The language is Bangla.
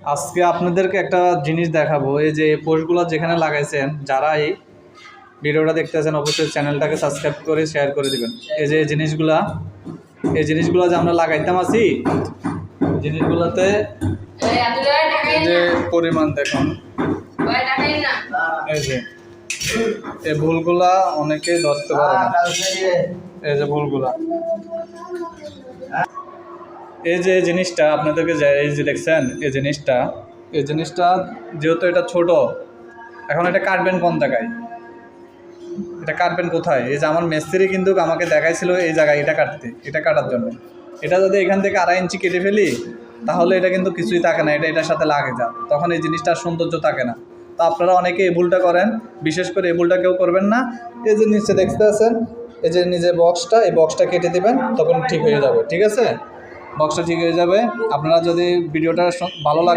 আজকে আপনাদেরকে একটা জিনিস দেখাবো। এই যে পোস্টগুলো যেখানে লাগাইছেন, যারা এই ভিডিওটা দেখতেছেন অবশ্যই চ্যানেলটাকে সাবস্ক্রাইব করে শেয়ার করে দিবেন। এই যে জিনিসগুলো যে আমরা লাগাইতাম আছি, জিনিসগুলোতে এই যে পরিমাণ দেখুন, এই যে এই ভুলগুলা অনেকেই ধরতে পারে না। এই যে ভুলগুলা, এই যে জিনিসটা আপনাদেরকে এই যে দেখছেন, এই জিনিসটা যেহেতু এটা ছোট, এখন এটা কাটবেন কোন জায়গায়, এটা কাটবেন কোথায়? এই যে আমার মিস্ত্রি কিন্তু আমাকে দেখাইছিল এই জায়গায় এটা কাটার জন্য। এটা যদি এখান থেকে 2.5 ইঞ্চি কেটে ফেলি তাহলে এটা কিন্তু কিছুই থাকে না, এটার সাথে লাগে যা, তখন এই জিনিসটার সৌন্দর্য থাকে না। তো আপনারা অনেকে এই ভুলটা করেন, বিশেষ করে এই ভুলটা কেউ করবেন না। এই যে নিচে দেখতে আছেন, এই যে নিজে এই বক্সটা কেটে দেবেন, তখন ঠিক হয়ে যাবে। ঠিক আছে, বক্সটা ঠিক হয়ে যাবে। আপনারা যদি ভিডিওটা ভালো লাগে